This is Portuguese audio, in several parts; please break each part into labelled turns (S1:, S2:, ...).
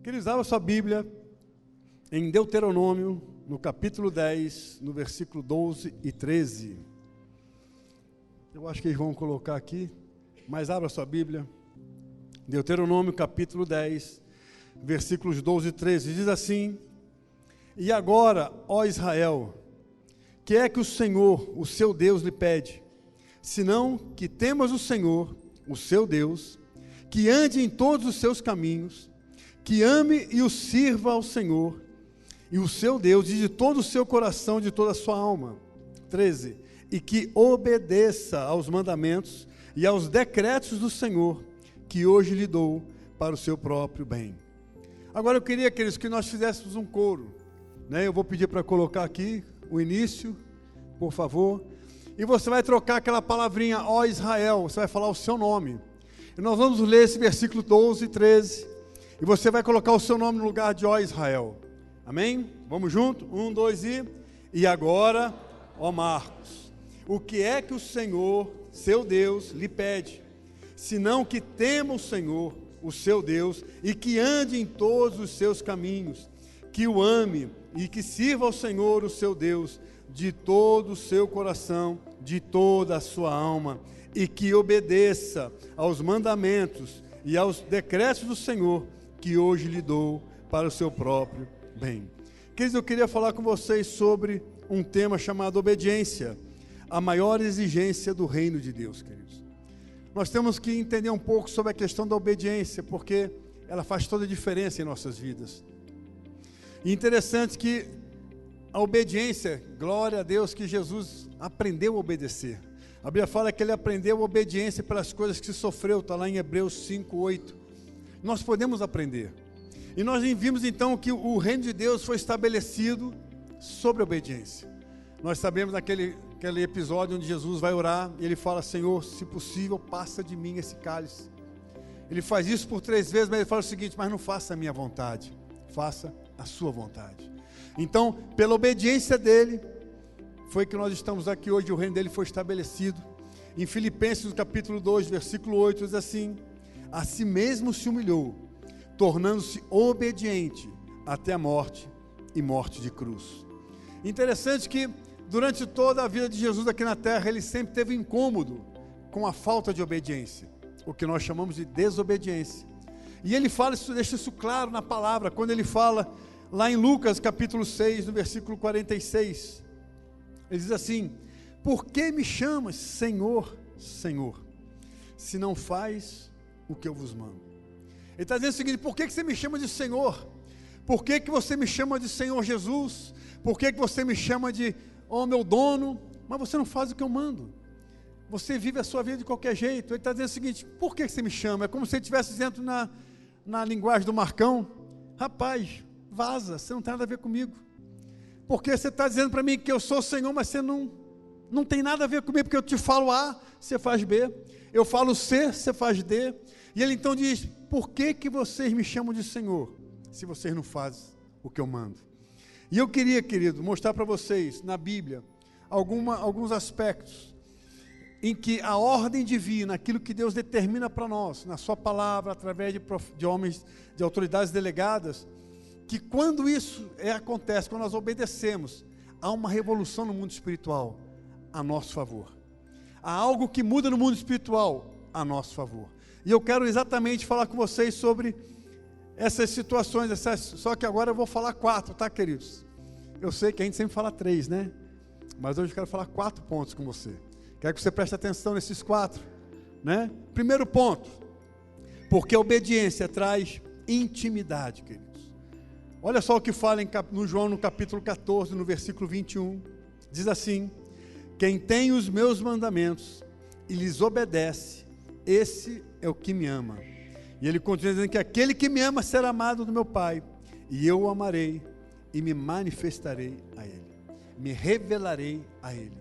S1: Queridos, abra sua Bíblia em Deuteronômio, no capítulo 10, no versículo 12 e 13. Eu acho que eles vão colocar aqui, mas abra sua Bíblia. Deuteronômio, capítulo 10, versículos 12 e 13. Diz assim: E agora, ó Israel, que é que o Senhor, o seu Deus, lhe pede? Senão que temas o Senhor, o seu Deus, que ande em todos os seus caminhos, que ame e o sirva ao Senhor, e o seu Deus, e de todo o seu coração, de toda a sua alma. 13. E que obedeça aos mandamentos e aos decretos do Senhor, que hoje lhe dou para o seu próprio bem. Agora eu queria, queridos, que nós fizéssemos um coro, né? Eu vou pedir para colocar aqui o início, por favor, e você vai trocar aquela palavrinha, ó Israel, você vai falar o seu nome, e nós vamos ler esse versículo 12 e 13, e você vai colocar o seu nome no lugar de ó Israel, amém? Vamos junto? 1, 2 e agora, ó Marcos, o que é que o Senhor, seu Deus, lhe pede? Senão que tema o Senhor, o seu Deus, e que ande em todos os seus caminhos, que o ame e que sirva ao Senhor, o seu Deus, de todo o seu coração, de toda a sua alma, e que obedeça aos mandamentos e aos decretos do Senhor, que hoje lhe dou para o seu próprio bem. Queridos, eu queria falar com vocês sobre um tema chamado obediência, a maior exigência do reino de Deus, queridos. Nós temos que entender um pouco sobre a questão da obediência, porque ela faz toda a diferença em nossas vidas. E interessante que a obediência, glória a Deus que Jesus aprendeu a obedecer. A Bíblia fala que ele aprendeu a obediência pelas coisas que sofreu, está lá em Hebreus 5:8. Nós podemos aprender. E nós vimos então que o reino de Deus foi estabelecido sobre a obediência. Nós sabemos aquele episódio onde Jesus vai orar e ele fala: Senhor, se possível, passa de mim esse cálice. Ele faz isso por 3 vezes, mas ele fala o seguinte: mas não faça a minha vontade, faça a sua vontade. Então, pela obediência dele, foi que nós estamos aqui hoje, o reino dele foi estabelecido. Em Filipenses, no capítulo 2, versículo 8, diz assim: a si mesmo se humilhou, tornando-se obediente até a morte e morte de cruz. Interessante que durante toda a vida de Jesus aqui na terra, ele sempre teve incômodo com a falta de obediência, o que nós chamamos de desobediência. E ele fala isso, deixa isso claro na palavra, quando ele fala lá em Lucas capítulo 6, no versículo 46, ele diz assim: por que me chamas Senhor, Senhor, se não faz o que eu vos mando? Ele está dizendo o seguinte: por que você me chama de Senhor? Por que você me chama de Senhor Jesus? Por que você me chama de meu dono? Mas você não faz o que eu mando. Você vive a sua vida de qualquer jeito. Ele está dizendo o seguinte: por que você me chama? É como se ele estivesse dizendo na linguagem do Marcão: rapaz, vaza, você não tem nada a ver comigo. Porque você está dizendo para mim que eu sou o Senhor, mas você não tem nada a ver comigo, porque eu te falo A, você faz B, eu falo C, você faz D. E ele então diz: por que vocês me chamam de Senhor, se vocês não fazem o que eu mando? E eu queria, querido, mostrar para vocês na Bíblia alguns aspectos em que a ordem divina, aquilo que Deus determina para nós, na sua palavra, através de homens, de autoridades delegadas, que quando isso acontece, quando nós obedecemos, há uma revolução no mundo espiritual a nosso favor. Há algo que muda no mundo espiritual a nosso favor. E eu quero exatamente falar com vocês sobre essas situações, só que agora eu vou falar 4, tá, queridos? Eu sei que a gente sempre fala 3, né? Mas hoje eu quero falar 4 pontos com você. Quero que você preste atenção nesses 4, né? Primeiro ponto, porque a obediência traz intimidade, queridos. Olha só o que fala no João, no capítulo 14, no versículo 21. Diz assim: quem tem os meus mandamentos e lhes obedece, esse é o que me ama. E ele continua dizendo que aquele que me ama será amado do meu Pai, e eu o amarei e me manifestarei a ele, me revelarei a ele.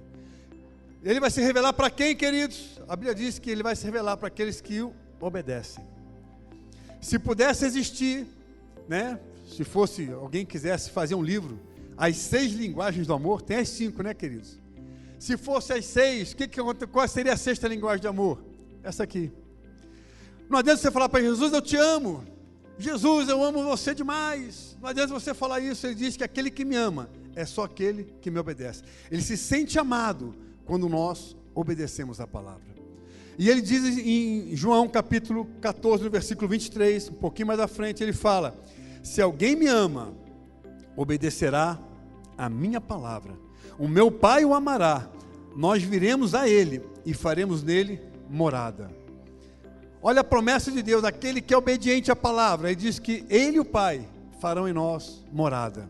S1: Ele vai se revelar para quem, queridos? A Bíblia diz que ele vai se revelar para aqueles que o obedecem. Se pudesse existir, né? Se fosse, alguém quisesse fazer um livro, as 6 linguagens do amor, tem as 5, né, queridos? Se fosse as 6, qual seria a 6ª linguagem de amor? Essa aqui. Não adianta você falar para Jesus: eu te amo. Jesus, eu amo você demais. Não adianta você falar isso. Ele diz que aquele que me ama é só aquele que me obedece. Ele se sente amado quando nós obedecemos a palavra. E ele diz em João capítulo 14, no versículo 23, um pouquinho mais à frente, ele fala: se alguém me ama, obedecerá a minha palavra. O meu Pai o amará, nós viremos a ele e faremos nele morada. Olha a promessa de Deus, aquele que é obediente à palavra, ele diz que ele e o Pai farão em nós morada.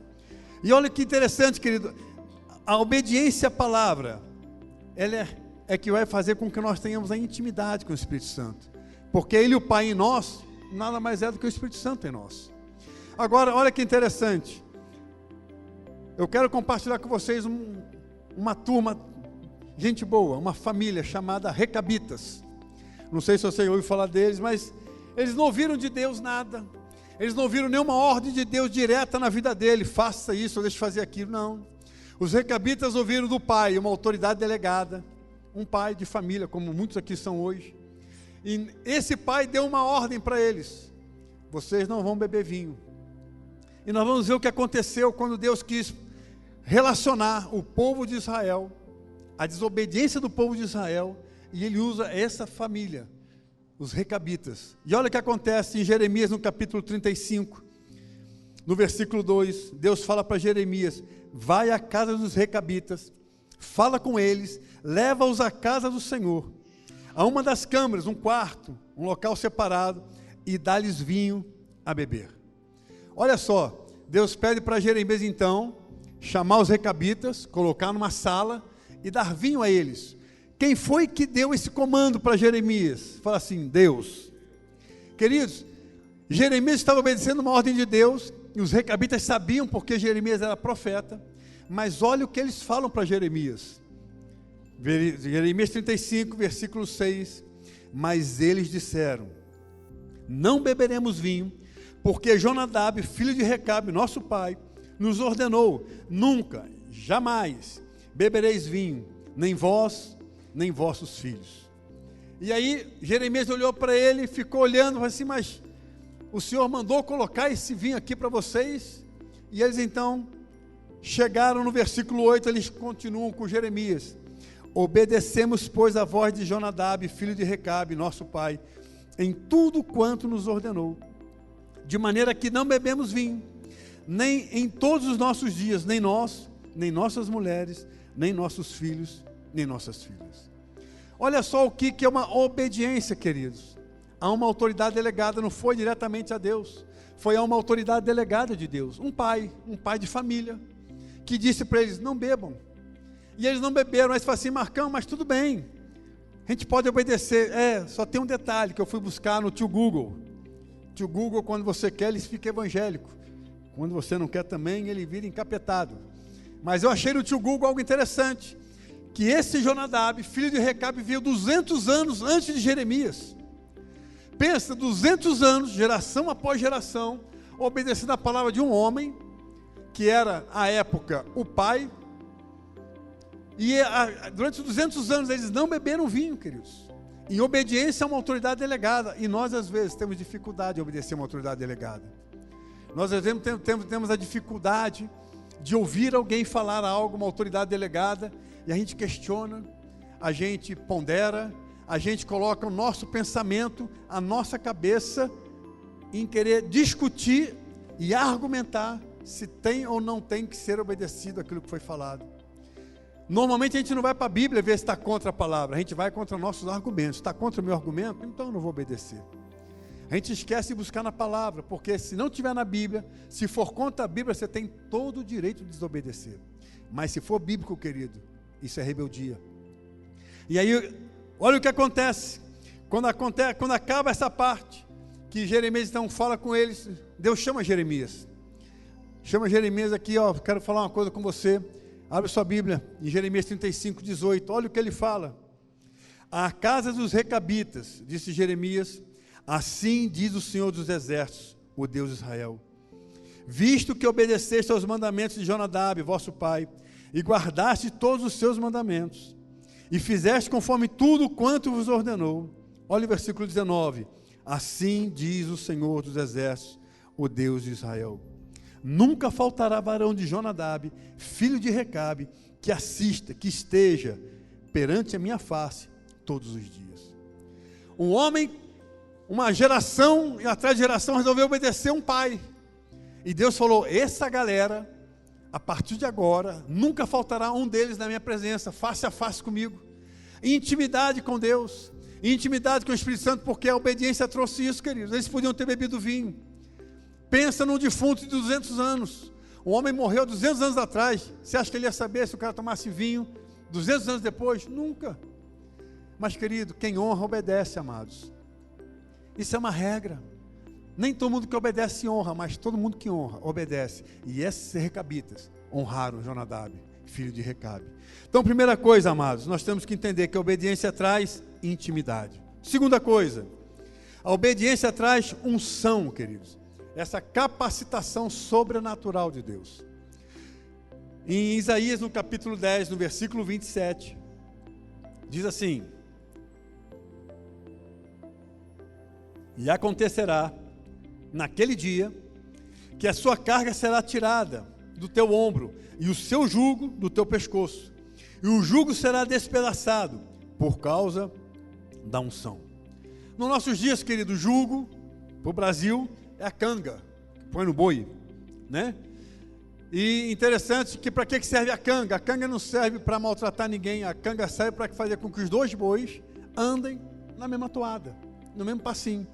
S1: E olha que interessante, querido, a obediência à palavra, ela é que vai fazer com que nós tenhamos a intimidade com o Espírito Santo, porque ele e o Pai em nós, nada mais é do que o Espírito Santo em nós. Agora, olha que interessante, eu quero compartilhar com vocês uma turma, gente boa, uma família chamada Recabitas. Não sei se você ouviu falar deles, mas eles não ouviram de Deus nada, eles não ouviram nenhuma ordem de Deus direta na vida dele, faça isso ou deixe de fazer aquilo, não. Os Recabitas ouviram do pai, uma autoridade delegada, um pai de família, como muitos aqui são hoje, e esse pai deu uma ordem para eles: vocês não vão beber vinho. E nós vamos ver o que aconteceu quando Deus quis relacionar o povo de Israel, a desobediência do povo de Israel, e ele usa essa família, os Recabitas. E olha o que acontece em Jeremias, no capítulo 35, no versículo 2, Deus fala para Jeremias: vai à casa dos Recabitas, fala com eles, leva-os à casa do Senhor, a uma das câmaras, um quarto, um local separado, e dá-lhes vinho a beber. Olha só, Deus pede para Jeremias então, chamar os Recabitas, colocar numa sala e dar vinho a eles. Quem foi que deu esse comando para Jeremias? Fala assim: Deus. Queridos, Jeremias estava obedecendo uma ordem de Deus, e os Recabitas sabiam porque Jeremias era profeta, mas olha o que eles falam para Jeremias. Jeremias 35, versículo 6, mas eles disseram: não beberemos vinho, porque Jonadab, filho de Recabe, nosso pai, nos ordenou: nunca, jamais bebereis vinho, nem vós, nem vossos filhos. E aí Jeremias olhou para ele, ficou olhando, falou assim: mas o Senhor mandou colocar esse vinho aqui para vocês? E eles então chegaram no versículo 8, eles continuam com Jeremias: obedecemos, pois, a voz de Jonadab, filho de Recabe, nosso pai, em tudo quanto nos ordenou, de maneira que não bebemos vinho, nem em todos os nossos dias, nem nós, nem nossas mulheres, nem nossos filhos, nem nossas filhas. Olha só o que é uma obediência, queridos. A uma autoridade delegada, não foi diretamente a Deus, foi a uma autoridade delegada de Deus, um pai de família, que disse para eles: não bebam. E eles não beberam, mas falaram assim: Marcão, mas tudo bem, a gente pode obedecer. Só tem um detalhe que eu fui buscar no tio Google. Tio Google, quando você quer, ele fica evangélico, quando você não quer também, ele vira encapetado. Mas eu achei no tio Google algo interessante, que esse Jonadab, filho de Recabe, veio 200 anos antes de Jeremias. Pensa, 200 anos, geração após geração, obedecendo a palavra de um homem, que era, à época, o pai. E durante os 200 anos, eles não beberam vinho, queridos, em obediência a uma autoridade delegada. E nós, às vezes, temos dificuldade de obedecer a uma autoridade delegada. Nós, às vezes, temos a dificuldade de ouvir alguém falar algo, uma autoridade delegada, e a gente questiona, a gente pondera, a gente coloca o nosso pensamento, a nossa cabeça, em querer discutir e argumentar se tem ou não tem que ser obedecido aquilo que foi falado. Normalmente a gente não vai para a Bíblia ver se está contra a palavra, a gente vai contra nossos argumentos. Está contra o meu argumento? Então eu não vou obedecer. A gente esquece de buscar na palavra, porque se não tiver na Bíblia, se for contra a Bíblia, você tem todo o direito de desobedecer. Mas se for bíblico, querido, isso é rebeldia. E aí, olha o que acontece. Quando acaba essa parte, que Jeremias então fala com eles, Deus chama Jeremias. Chama Jeremias aqui, quero falar uma coisa com você. Abre sua Bíblia, em Jeremias 35, 18, olha o que ele fala. À casa dos Recabitas, disse Jeremias, assim diz o Senhor dos Exércitos, o Deus de Israel: visto que obedeceste aos mandamentos de Jonadab, vosso pai, e guardaste todos os seus mandamentos, e fizeste conforme tudo quanto vos ordenou. Olha o versículo 19, Assim diz o Senhor dos Exércitos, o Deus de Israel: nunca faltará varão de Jonadab, filho de Recabe, que assista, que esteja perante a minha face todos os dias. Um homem, uma geração e atrás de geração resolveu obedecer um pai. E Deus falou: essa galera, a partir de agora, nunca faltará um deles na minha presença, face a face comigo. Intimidade com Deus, intimidade com o Espírito Santo, porque a obediência trouxe isso, queridos. Eles podiam ter bebido vinho. Pensa num defunto de 200 anos. Um homem morreu 200 anos atrás. Você acha que ele ia saber se o cara tomasse vinho 200 anos depois? Nunca. Mas, querido, quem honra obedece, amados. Isso é uma regra. Nem todo mundo que obedece honra, mas todo mundo que honra obedece. E esses recabitas honraram Jonadab, filho de Recabe. Então, primeira coisa, amados, nós temos que entender que a obediência traz intimidade. Segunda coisa, a obediência traz unção, queridos. Essa capacitação sobrenatural de Deus. Em Isaías, no capítulo 10, no versículo 27, diz assim: e acontecerá naquele dia que a sua carga será tirada do teu ombro e o seu jugo do teu pescoço, e o jugo será despedaçado por causa da unção. Nos nossos dias, querido, jugo para o Brasil é a canga que põe no boi, né? E interessante que para que serve a canga? A canga não serve para maltratar ninguém, a canga serve para fazer com que os dois bois andem na mesma toada, no mesmo passinho.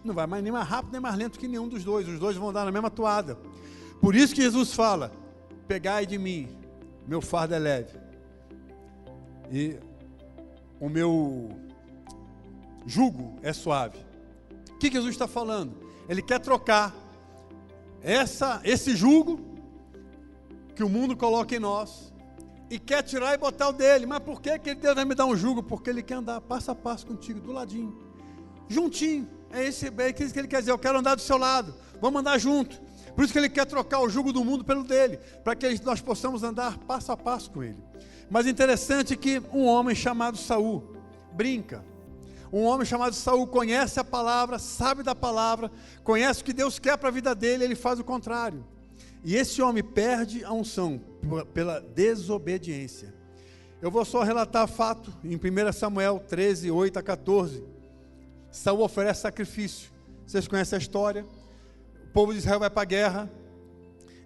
S1: Não vai nem mais rápido nem mais lento que nenhum dos dois. Os dois vão andar na mesma toada. Por isso que Jesus fala: pegai de mim, meu fardo é leve, e o meu jugo é suave. O que Jesus está falando? Ele quer trocar esse jugo que o mundo coloca em nós e quer tirar e botar o dele. Mas por que Deus vai me dar um jugo? Porque Ele quer andar passo a passo contigo, do ladinho, juntinho. É isso que Ele quer dizer: eu quero andar do seu lado, vamos andar junto. Por isso que Ele quer trocar o jugo do mundo pelo dele, para que nós possamos andar passo a passo com Ele. Mas interessante que um homem chamado Saul brinca. Um homem chamado Saul conhece a palavra, sabe da palavra, conhece o que Deus quer para a vida dele, ele faz o contrário. E esse homem perde a unção pela desobediência. Eu vou só relatar fato em 1 Samuel 13, 8 a 14. Saul oferece sacrifício. Vocês conhecem a história? O povo de Israel vai para a guerra.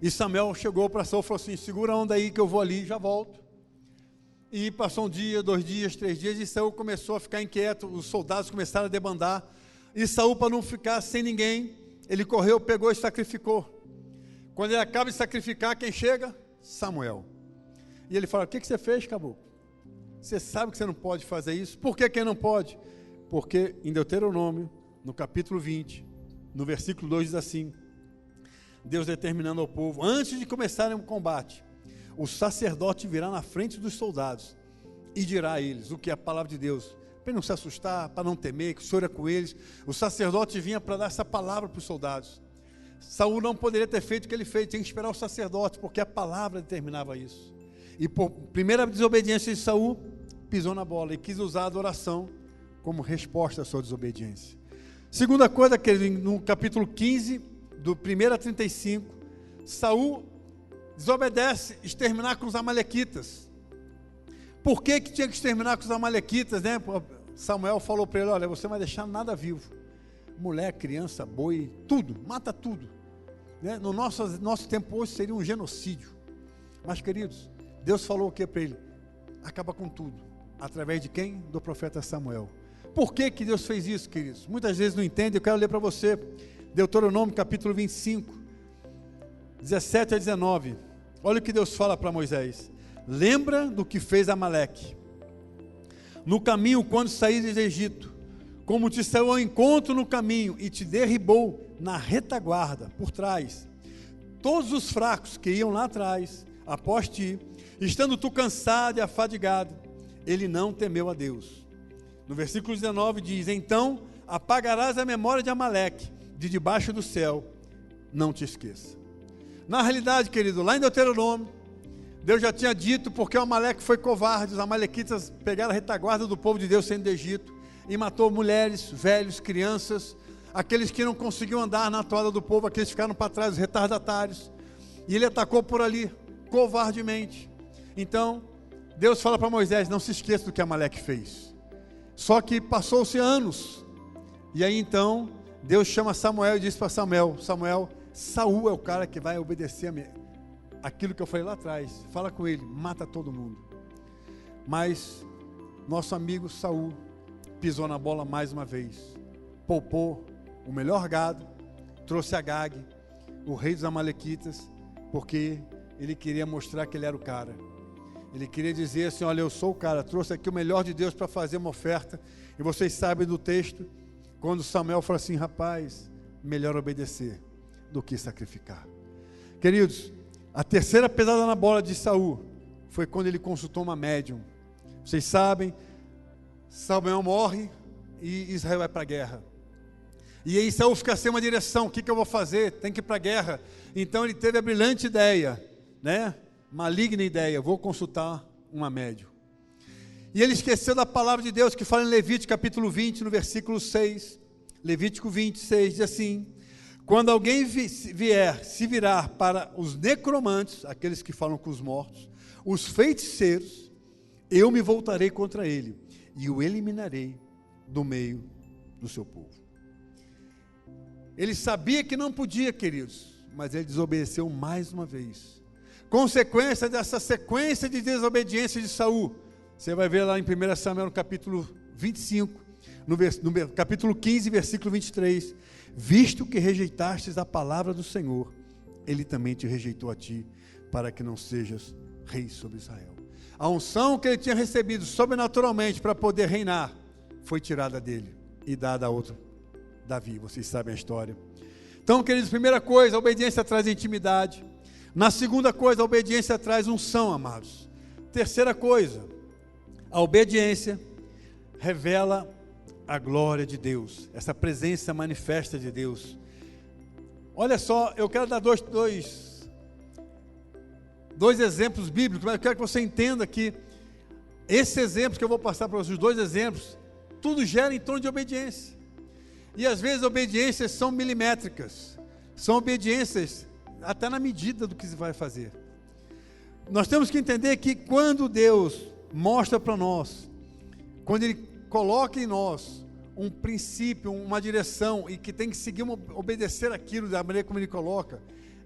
S1: E Samuel chegou para Saul e falou assim: segura a onda aí que eu vou ali e já volto. E passou um dia, 2 dias, 3 dias, e Saul começou a ficar inquieto. Os soldados começaram a debandar. E Saul, para não ficar sem ninguém, ele correu, pegou e sacrificou. Quando ele acaba de sacrificar, quem chega? Samuel. E ele fala: o que você fez, caboclo? Você sabe que você não pode fazer isso? Por que quem não pode? Porque em Deuteronômio, no capítulo 20, no versículo 2 diz assim: Deus determinando ao povo, antes de começarem o combate, o sacerdote virá na frente dos soldados e dirá a eles o que é a palavra de Deus, para não se assustar, para não temer, que o Senhor é com eles. O sacerdote vinha para dar essa palavra para os soldados. Saul não poderia ter feito o que ele fez, tinha que esperar o sacerdote, porque a palavra determinava isso. E por primeira desobediência de Saul, pisou na bola e quis usar a adoração como resposta à sua desobediência. Segunda coisa, querido, no capítulo 15, do 1 a 35, Saul desobedece exterminar com os amalequitas. Por que tinha que exterminar com os amalequitas, né? Samuel falou para ele: olha, você não vai deixar nada vivo. Mulher, criança, boi, tudo, mata tudo, né? No nosso tempo hoje seria um genocídio. Mas, queridos, Deus falou o que para ele? Acaba com tudo. Através de quem? Do profeta Samuel. Por que Deus fez isso, queridos? Muitas vezes não entendem. Eu quero ler para você Deuteronômio capítulo 25, 17 a 19. Olha o que Deus fala para Moisés: lembra do que fez Amaleque no caminho quando saíste do Egito, como te saiu ao encontro no caminho e te derribou na retaguarda, por trás. Todos os fracos que iam lá atrás, após ti, estando tu cansado e afadigado, ele não temeu a Deus. No versículo 19 diz: então apagarás a memória de Amaleque de debaixo do céu, não te esqueça. Na realidade, querido, lá em Deuteronômio, Deus já tinha dito, porque o Amaleque foi covarde, os amalequitas pegaram a retaguarda do povo de Deus saindo do Egito, e matou mulheres, velhos, crianças, aqueles que não conseguiam andar na toada do povo, aqueles que ficaram para trás, os retardatários. E ele atacou por ali, covardemente. Então, Deus fala para Moisés: não se esqueça do que Amaleque fez. Só que passou-se anos. E aí então, Deus chama Samuel e diz para Samuel: Samuel, Saul é o cara que vai obedecer aquilo que eu falei lá atrás. Fala com ele, mata todo mundo. Mas nosso amigo Saul pisou na bola mais uma vez. Poupou o melhor gado, trouxe Agag, o rei dos amalequitas, porque ele queria mostrar que ele era o cara. Ele queria dizer assim: olha, eu sou o cara, trouxe aqui o melhor de Deus para fazer uma oferta. E vocês sabem do texto, quando Samuel falou assim: rapaz, melhor obedecer do que sacrificar. Queridos, a terceira pesada na bola de Saul foi quando ele consultou uma médium. Vocês sabem, Samuel morre e Israel vai para a guerra. E aí Saul fica sem uma direção: o que eu vou fazer? Tem que ir para a guerra. Então ele teve a brilhante ideia, maligna ideia: vou consultar uma médium. E ele esqueceu da palavra de Deus que fala em Levítico capítulo 20, no versículo 6. Levítico 26 diz assim: quando alguém se virar para os necromantes, aqueles que falam com os mortos, os feiticeiros, eu me voltarei contra ele e o eliminarei do meio do seu povo. Ele sabia que não podia, queridos, mas ele desobedeceu mais uma vez. Consequência dessa sequência de desobediência de Saul, você vai ver lá em 1 Samuel no capítulo 25, no capítulo 15, versículo 23, visto que rejeitastes a palavra do Senhor, ele também te rejeitou a ti, para que não sejas rei sobre Israel. A unção que ele tinha recebido sobrenaturalmente para poder reinar, foi tirada dele e dada a outro, Davi. Vocês sabem a história. Então, queridos, primeira coisa, a obediência traz intimidade. Na segunda coisa, a obediência traz unção, amados. Terceira coisa, a obediência revela a glória de Deus, essa presença manifesta de Deus. Olha só, eu quero dar dois exemplos bíblicos, mas eu quero que você entenda que esses exemplos que eu vou passar para vocês, os dois exemplos, tudo gera em torno de obediência. E às vezes obediências são milimétricas, são obediências até na medida do que se vai fazer. Nós temos que entender que quando Deus mostra para nós, quando Ele coloca em nós um princípio, uma direção, e que tem que seguir, obedecer aquilo da maneira como Ele coloca,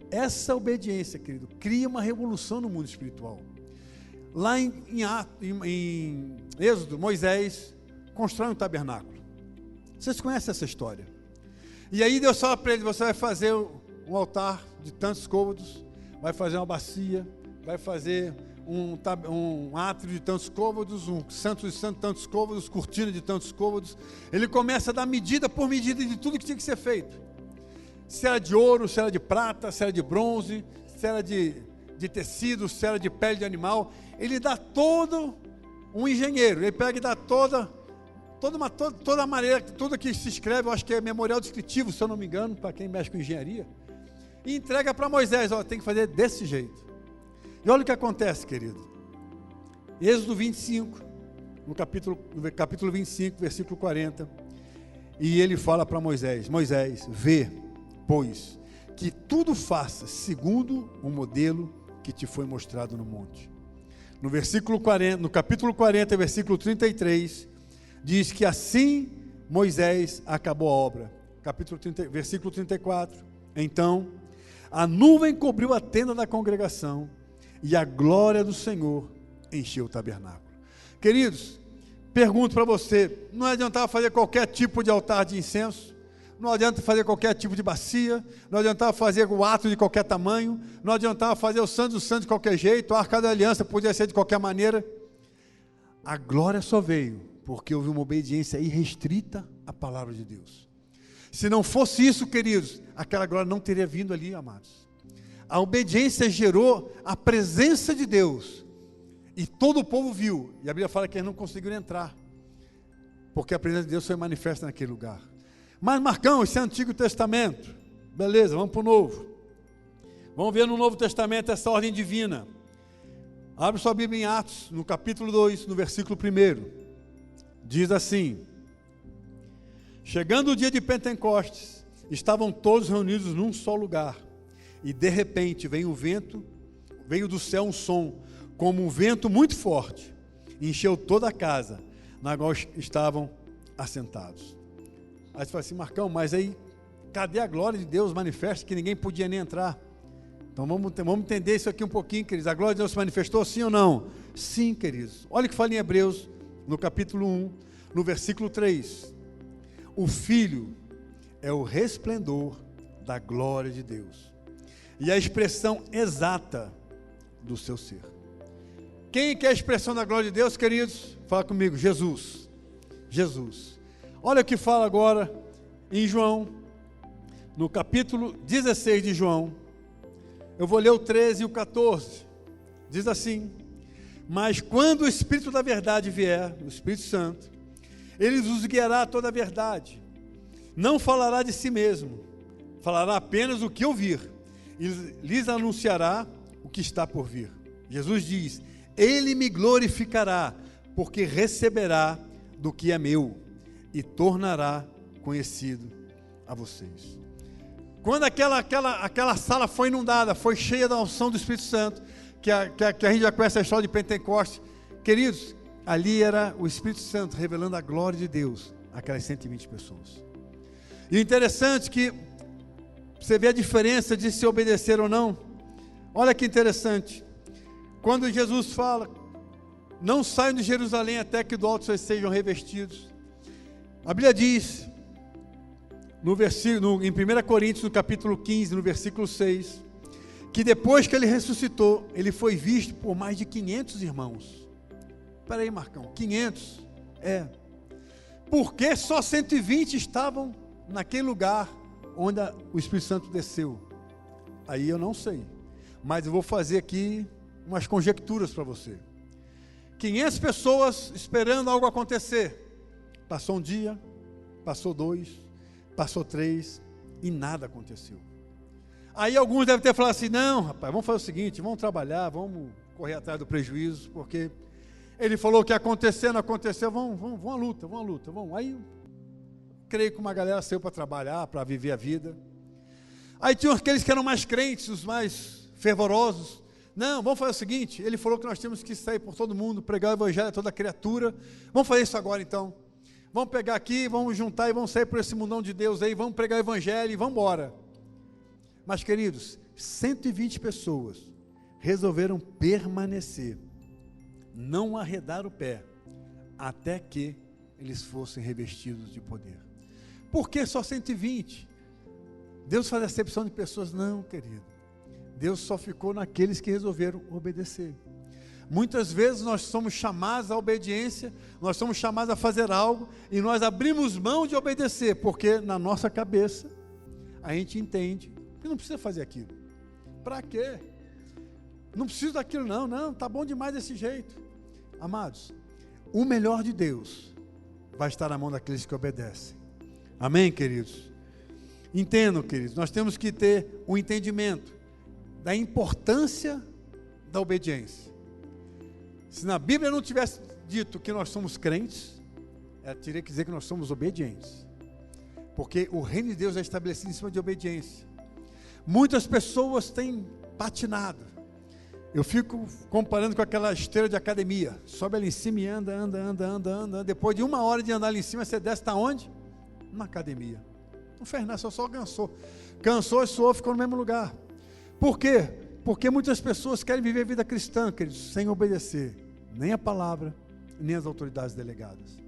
S1: essa obediência, querido, cria uma revolução no mundo espiritual. Lá em Êxodo, Moisés constrói um tabernáculo. Vocês conhecem essa história? E aí Deus fala para ele: você vai fazer um altar de tantos côvados, vai fazer uma bacia, vai fazer um átrio de tantos côvados, um santo de tantos côvados, cortina de tantos côvados. Ele começa a dar medida por medida de tudo que tinha que ser feito. Se era de ouro, se era de prata, se era de bronze, se era de tecido, se era de pele de animal. Ele dá todo um engenheiro, ele pega e dá toda a maneira, tudo que se escreve, eu acho que é memorial descritivo, se eu não me engano, para quem mexe com engenharia, e entrega para Moisés: ó, tem que fazer desse jeito. E olha o que acontece, querido. Êxodo 25, no capítulo 25, versículo 40, e ele fala para Moisés: Moisés, vê, pois, que tudo faça segundo o modelo que te foi mostrado no monte. No versículo 40, no capítulo 40, versículo 33, diz que assim Moisés acabou a obra. Versículo 34, então a nuvem cobriu a tenda da congregação e a glória do Senhor encheu o tabernáculo. Queridos, pergunto para você: não adiantava fazer qualquer tipo de altar de incenso, não adianta fazer qualquer tipo de bacia, não adiantava fazer o ato de qualquer tamanho, não adiantava fazer o santo de qualquer jeito, a arca da aliança podia ser de qualquer maneira. A glória só veio porque houve uma obediência irrestrita à palavra de Deus. Se não fosse isso, queridos, aquela glória não teria vindo ali, amados. A obediência gerou a presença de Deus, e todo o povo viu, e a Bíblia fala que eles não conseguiram entrar, porque a presença de Deus foi manifesta naquele lugar. Mas Marcão, esse é o Antigo Testamento, beleza, vamos para o Novo. Vamos ver no Novo Testamento essa ordem divina. Abre sua Bíblia em Atos, no capítulo 2, no versículo 1, diz assim: Chegando o dia de Pentecostes, estavam todos reunidos num só lugar. E de repente veio do céu um som, como um vento muito forte, e encheu toda a casa, na qual estavam assentados. Aí você fala assim, Marcão, mas aí, cadê a glória de Deus manifesta que ninguém podia nem entrar? Então vamos entender isso aqui um pouquinho, queridos. A glória de Deus se manifestou, sim ou não? Sim, queridos. Olha o que fala em Hebreus, no capítulo 1, no versículo 3. O Filho é o resplendor da glória de Deus e a expressão exata do seu ser. Quem que é a expressão da glória de Deus, queridos? Fala comigo, Jesus. Jesus. Olha o que fala agora em João, no capítulo 16 de João. Eu vou ler o 13 e o 14. Diz assim: mas quando o Espírito da verdade vier, o Espírito Santo, ele vos guiará a toda a verdade. Não falará de si mesmo, falará apenas o que ouvir, e lhes anunciará o que está por vir. Jesus diz: ele me glorificará, porque receberá do que é meu, e tornará conhecido a vocês. Quando aquela sala foi inundada, foi cheia da unção do Espírito Santo, que a gente já conhece a história de Pentecostes, queridos, ali era o Espírito Santo revelando a glória de Deus àquelas 120 pessoas. E interessante que você vê a diferença de se obedecer ou não. Olha que interessante, quando Jesus fala, não saiam de Jerusalém até que do alto vocês sejam revestidos. A Bíblia diz, em 1 Coríntios, no capítulo 15, no versículo 6, que depois que ele ressuscitou, ele foi visto por mais de 500 irmãos. Espera aí, Marcão, 500? Por que só 120 estavam naquele lugar onde o Espírito Santo desceu? Aí eu não sei, mas eu vou fazer aqui umas conjecturas para você. 500 pessoas esperando algo acontecer. Passou um dia, passou 2, passou 3 e nada aconteceu. Aí alguns devem ter falado assim, não rapaz, vamos fazer o seguinte, vamos trabalhar, vamos correr atrás do prejuízo, porque ele falou que ia acontecer, não aconteceu, vamos à luta, vamos. Aí, creio que uma galera saiu para trabalhar, para viver a vida. Aí tinham aqueles que eram mais crentes, os mais fervorosos. Não, vamos fazer o seguinte, ele falou que nós temos que sair por todo mundo, pregar o evangelho a toda criatura. Vamos fazer isso agora então. Vamos pegar aqui, vamos juntar e vamos sair por esse mundão de Deus aí, vamos pregar o evangelho e vamos embora. Mas queridos, 120 pessoas resolveram permanecer, não arredar o pé, até que eles fossem revestidos de poder. Por que só 120? Deus faz acepção de pessoas? Não, querido. Deus só ficou naqueles que resolveram obedecer. Muitas vezes nós somos chamados à obediência, nós somos chamados a fazer algo, e nós abrimos mão de obedecer, porque na nossa cabeça, a gente entende que não precisa fazer aquilo. Para quê? Não preciso daquilo não, tá bom demais desse jeito. Amados, o melhor de Deus vai estar na mão daqueles que obedecem. Amém, queridos? Entendam, queridos, nós temos que ter um entendimento da importância da obediência. Se na Bíblia não tivesse dito que nós somos crentes, teria que dizer que nós somos obedientes. Porque o reino de Deus é estabelecido em cima de obediência. Muitas pessoas têm patinado. Eu fico comparando com aquela esteira de academia. Sobe ali em cima e anda. Depois de 1 hora de andar ali em cima, você desce, está onde? Na academia. Não fez nada, só cansou. Cansou e suou, ficou no mesmo lugar. Por quê? Porque muitas pessoas querem viver a vida cristã, queridos, sem obedecer nem a palavra, nem as autoridades delegadas.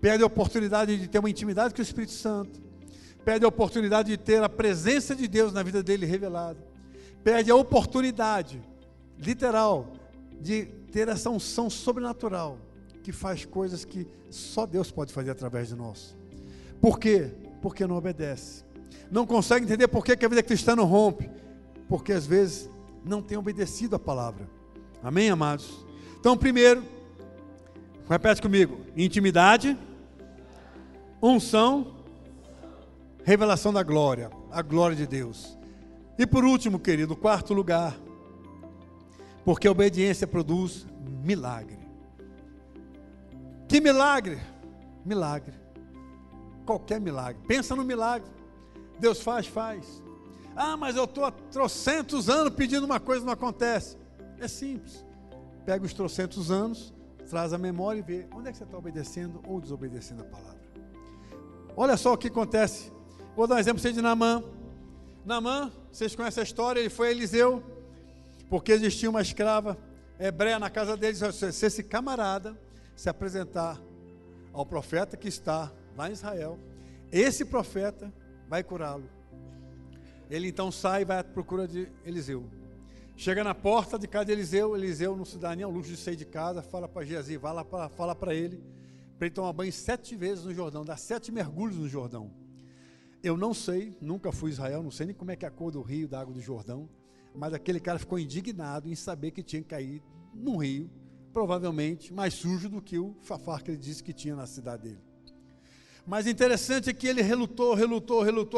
S1: Perde a oportunidade de ter uma intimidade com o Espírito Santo. Perde a oportunidade de ter a presença de Deus na vida dele revelada. Perde a oportunidade, literal, de ter essa unção sobrenatural, que faz coisas que só Deus pode fazer através de nós. Por quê? Porque não obedece. Não consegue entender por que a vida cristã não rompe. Porque às vezes não tem obedecido a palavra. Amém, amados? Então, primeiro, repete comigo: intimidade, unção, revelação da glória, a glória de Deus. E por último, querido, 4º lugar, porque a obediência produz milagre. Que milagre? Milagre. qualquer milagre. Pensa no milagre. Deus faz. Ah, mas eu estou há trocentos anos pedindo uma coisa e não acontece. É simples. Pega os trocentos anos, traz a memória e vê onde é que você está obedecendo ou desobedecendo a palavra. Olha só o que acontece. Vou dar um exemplo de Naamã. Naamã, vocês conhecem a história, ele foi a Eliseu, porque existia uma escrava hebreia na casa deles. Se esse camarada se apresentar ao profeta que está lá em Israel, esse profeta vai curá-lo. Ele então sai e vai à procura de Eliseu. Chega na porta de casa de Eliseu. Eliseu não se dá nem ao luxo de sair de casa. Fala para Geazi, vai lá fala para ele tomar banho 7 vezes no Jordão, dar 7 mergulhos no Jordão. Eu não sei, nunca fui a Israel, não sei nem como é que é a cor do rio, da água do Jordão, mas aquele cara ficou indignado em saber que tinha que cair num rio, provavelmente mais sujo do que o Fafar que ele disse que tinha na cidade dele. Mas interessante é que ele relutou,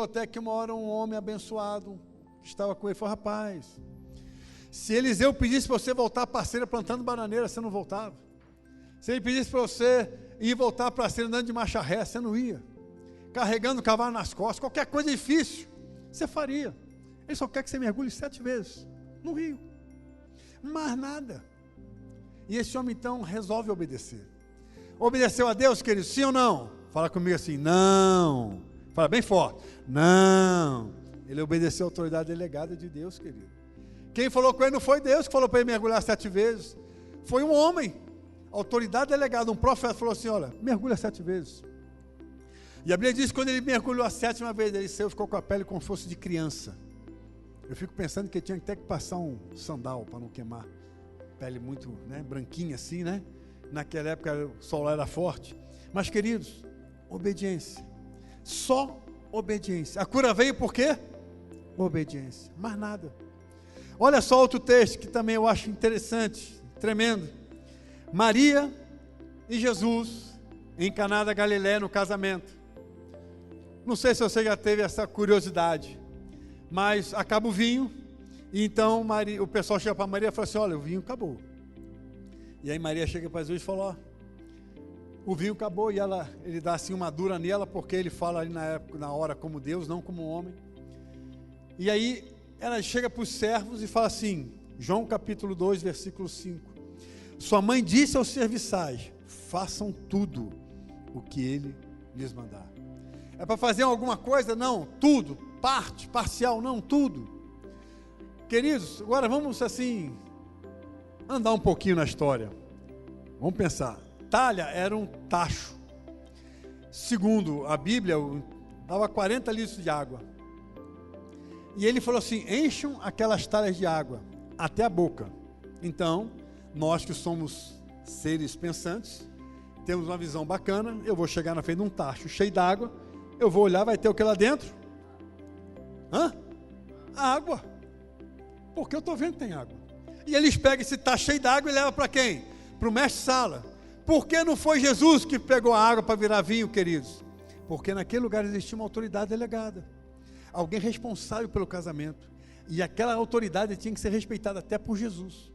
S1: até que uma hora um homem abençoado que estava com ele falou: rapaz, se Eliseu pedisse para você voltar a parceira plantando bananeira, você não voltava. Se ele pedisse para você ir voltar para a parceira andando de marcha ré, você não ia. Carregando o cavalo nas costas, qualquer coisa difícil, você faria. Ele só quer que você mergulhe 7 vezes no rio. Mais nada. E esse homem então resolve obedecer. Obedeceu a Deus, querido, sim ou não? Fala comigo assim, não. Fala bem forte, não. Ele obedeceu a autoridade delegada de Deus, querido. Quem falou com ele não foi Deus que falou para ele mergulhar 7 vezes. Foi um homem. A autoridade delegada, um profeta falou assim, olha, mergulha 7 vezes. E a Bíblia diz que quando ele mergulhou a 7ª vez, ele saiu, ficou com a pele como se fosse de criança. Eu fico pensando que ele tinha até que passar um sandal para não queimar. Pele muito, branquinha assim, Naquela época o sol era forte. Mas, queridos, obediência. Só obediência. A cura veio por quê? Obediência. Mais nada. Olha só outro texto que também eu acho interessante, tremendo. Maria e Jesus em Caná da Galileia no casamento. Não sei se você já teve essa curiosidade, mas acaba o vinho, e então o pessoal chega para Maria e fala assim, olha, o vinho acabou. E aí Maria chega para Jesus e fala, ó, o vinho acabou, e ele dá assim uma dura nela, porque ele fala ali na hora como Deus, não como homem. E aí ela chega para os servos e fala assim, João capítulo 2, versículo 5, sua mãe disse aos serviçais, façam tudo o que ele lhes mandar. É para fazer alguma coisa? Não, tudo. Parte, parcial, não, tudo. Queridos, agora vamos assim, andar um pouquinho na história. Vamos pensar. Talha era um tacho. Segundo a Bíblia, dava 40 litros de água. E ele falou assim, encham aquelas talhas de água até a boca. Então, nós que somos seres pensantes, temos uma visão bacana, eu vou chegar na frente de um tacho cheio d'água, eu vou olhar, vai ter o que lá dentro? Água. Porque eu estou vendo que tem água. E eles pegam esse tacho cheio d'água e levam para quem? Para o mestre-sala. Por que não foi Jesus que pegou a água para virar vinho, queridos? Porque naquele lugar existia uma autoridade delegada. Alguém responsável pelo casamento. E aquela autoridade tinha que ser respeitada até por Jesus.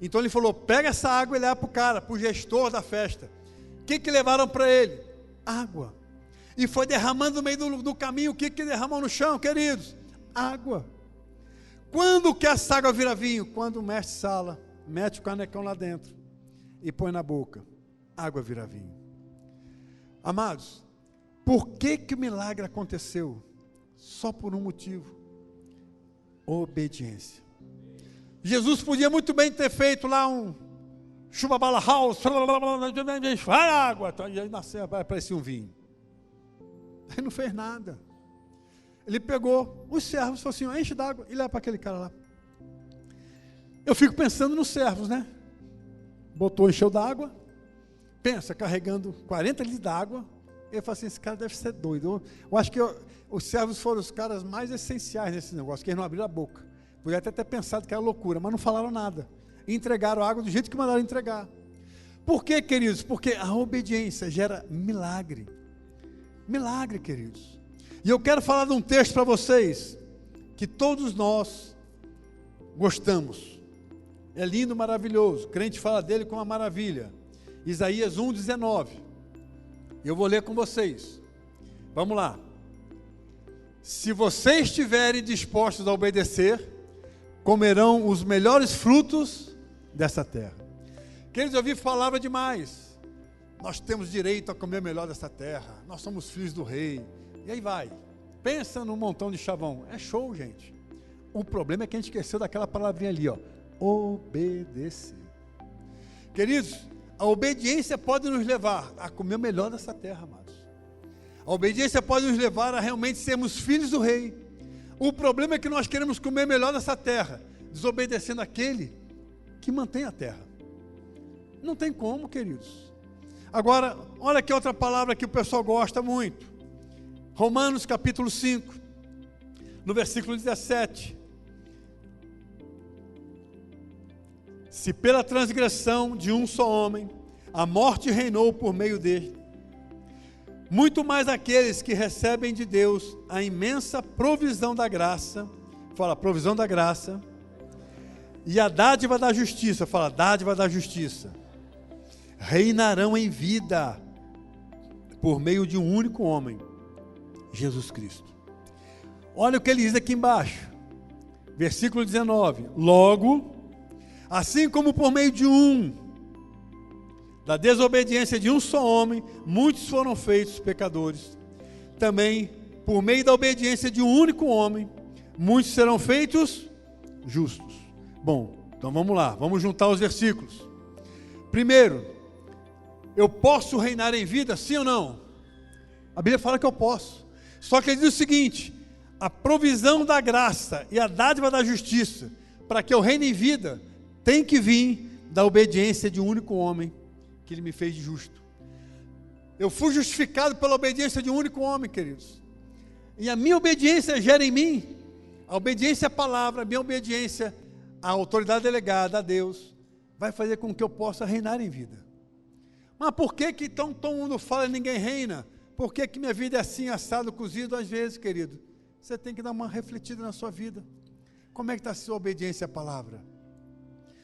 S1: Então ele falou, pega essa água e leva para o cara, para o gestor da festa. O que levaram para ele? Água. E foi derramando no meio do caminho. O que derramou no chão, queridos? Água. Quando que essa água vira vinho? Quando o mestre-sala mete o canecão lá dentro e põe na boca. Água vira vinho. Amados, por que o milagre aconteceu? Só por um motivo. Obediência. Jesus podia muito bem ter feito lá um chuva-bala house, vai água, e aí nasceu, aparecia um vinho. Ele não fez nada. Ele pegou os servos e falou assim, enche d'água e leva para aquele cara lá. Eu fico pensando nos servos, Botou, encheu d'água, pensa, carregando 40 litros d'água, ele falou assim, esse cara deve ser doido. Eu acho que os servos foram os caras mais essenciais nesse negócio, que eles não abriram a boca. Podia até ter pensado que era loucura, mas não falaram nada. Entregaram a água do jeito que mandaram entregar. Por quê, queridos? Porque a obediência gera milagre. Milagre, queridos. E eu quero falar de um texto para vocês, que todos nós gostamos. É lindo, maravilhoso. O crente fala dele com uma maravilha. Isaías 1:19. Eu vou ler com vocês. Vamos lá. Se vocês estiverem dispostos a obedecer, comerão os melhores frutos dessa terra. Queridos, eu ouvi palavra demais. Nós temos direito a comer o melhor dessa terra. Nós somos filhos do rei. E aí vai. Pensa num montão de chavão. É show, gente. O problema é que a gente esqueceu daquela palavrinha ali, ó. Obedecer. Queridos, a obediência pode nos levar a comer o melhor dessa terra, amados. A obediência pode nos levar a realmente sermos filhos do rei. O problema é que nós queremos comer melhor dessa terra, desobedecendo aquele que mantém a terra. Não tem como, queridos. Agora, olha aqui outra palavra que o pessoal gosta muito. Romanos capítulo 5, no versículo 17. Se pela transgressão de um só homem, a morte reinou por meio dele, muito mais aqueles que recebem de Deus a imensa provisão da graça, fala, provisão da graça, e a dádiva da justiça, fala, dádiva da justiça, reinarão em vida, por meio de um único homem, Jesus Cristo. Olha o que ele diz aqui embaixo, versículo 19, logo, assim como por meio de da desobediência de um só homem, muitos foram feitos pecadores. Também, por meio da obediência de um único homem, muitos serão feitos justos. Bom, então vamos lá, vamos juntar os versículos. Primeiro, eu posso reinar em vida, sim ou não? A Bíblia fala que eu posso. Só que ele diz o seguinte, a provisão da graça e a dádiva da justiça, para que eu reine em vida, tem que vir da obediência de um único homem, que ele me fez de justo. Eu fui justificado pela obediência de um único homem, queridos. E a minha obediência gera em mim, a obediência à palavra, a minha obediência à autoridade delegada, a Deus, vai fazer com que eu possa reinar em vida. Mas por que que então todo mundo fala e ninguém reina? Por que que minha vida é assim, assado, cozido? Às vezes, querido, você tem que dar uma refletida na sua vida. Como é que está a sua obediência à palavra?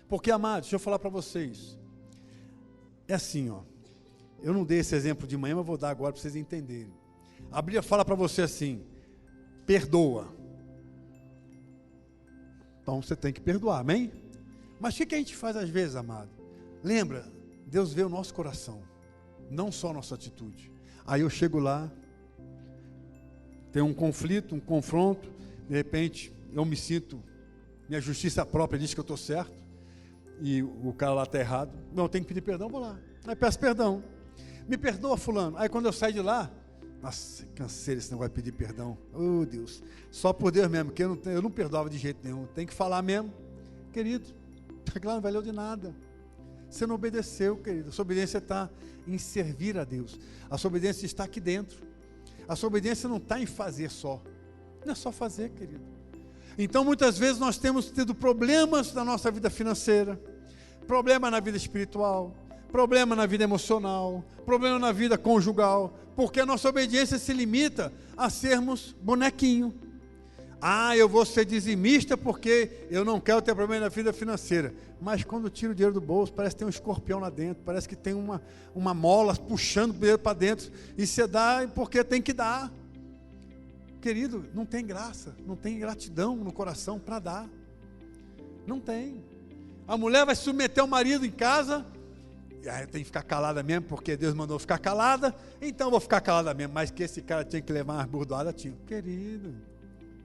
S1: Porque, amados, deixa eu falar para vocês, é assim, ó, eu não dei esse exemplo de manhã, mas vou dar agora para vocês entenderem. A Bíblia fala para você assim, perdoa. Então você tem que perdoar, amém? Mas o que a gente faz às vezes, amado? Lembra, Deus vê o nosso coração, não só a nossa atitude. Aí eu chego lá, tem um conflito, um confronto, de repente eu me sinto, minha justiça própria diz que eu estou certo, e o cara lá está errado. Não, eu tenho que pedir perdão, vou lá. Aí peço perdão. Me perdoa, fulano. Aí quando eu saio de lá, nossa, cansei desse negócio de pedir perdão. Oh, Deus. Só por Deus mesmo, que eu não perdoava de jeito nenhum. Tem que falar mesmo. Querido, lá não valeu de nada. Você não obedeceu, querido. A sua obediência está em servir a Deus. A sua obediência está aqui dentro. A sua obediência não está em fazer só. Não é só fazer, querido. Então, muitas vezes nós temos tido problemas na nossa vida financeira, problema na vida espiritual, problema na vida emocional, problema na vida conjugal, porque a nossa obediência se limita a sermos bonequinho. Ah, eu vou ser dizimista porque eu não quero ter problema na vida financeira. Mas quando tiro o dinheiro do bolso, parece que tem um escorpião lá dentro, parece que tem uma mola puxando o dinheiro para dentro, e você dá porque tem que dar. Querido, não tem graça, não tem gratidão no coração para dar. Não tem. A mulher vai submeter o marido em casa, e aí tem que ficar calada mesmo, porque Deus mandou ficar calada, então eu vou ficar calada mesmo, mas que esse cara tinha que levar umas bordoadas, tinha. Querido,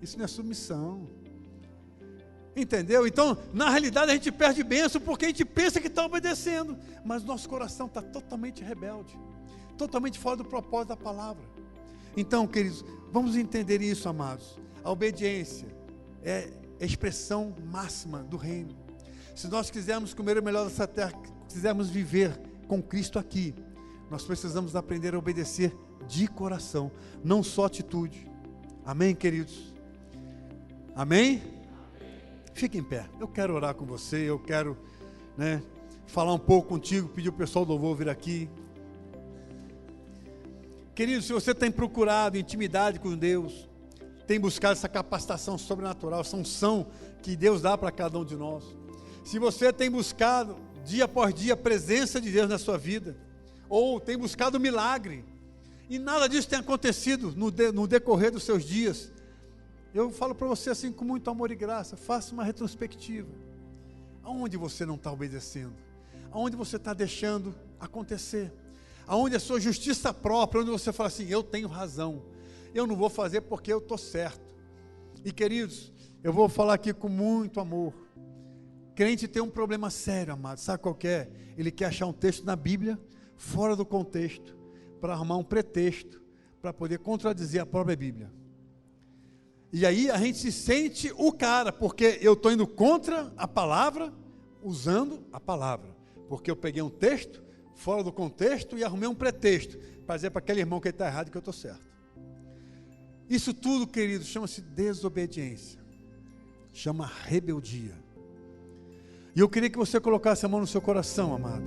S1: isso não é submissão. Entendeu? Então, na realidade, a gente perde bênção porque a gente pensa que está obedecendo, mas o nosso coração está totalmente rebelde, totalmente fora do propósito da palavra. Então, queridos, vamos entender isso, amados. A obediência é a expressão máxima do reino. Se nós quisermos comer o melhor dessa terra, quisermos viver com Cristo aqui, nós precisamos aprender a obedecer de coração, não só atitude. Amém, queridos? Amém? Fique em pé. Eu quero orar com você, eu quero, falar um pouco contigo, pedir o pessoal do louvor vir aqui. Querido, se você tem procurado intimidade com Deus, tem buscado essa capacitação sobrenatural, essa unção que Deus dá para cada um de nós. Se você tem buscado, dia após dia, a presença de Deus na sua vida, ou tem buscado milagre, e nada disso tem acontecido no decorrer dos seus dias, eu falo para você assim, com muito amor e graça, faça uma retrospectiva. Aonde você não está obedecendo? Aonde você está deixando acontecer? Aonde a sua justiça própria, onde você fala assim, eu tenho razão, eu não vou fazer porque eu estou certo. E queridos, eu vou falar aqui com muito amor. Crente tem um problema sério, amado, sabe qual que é? Ele quer achar um texto na Bíblia, fora do contexto, para arrumar um pretexto, para poder contradizer a própria Bíblia. E aí a gente se sente o cara, porque eu estou indo contra a palavra, usando a palavra, porque eu peguei um texto fora do contexto e arrumei um pretexto, para dizer para aquele irmão que ele está errado e que eu estou certo. Isso tudo, querido, chama-se desobediência, chama rebeldia. E eu queria que você colocasse a mão no seu coração, amado.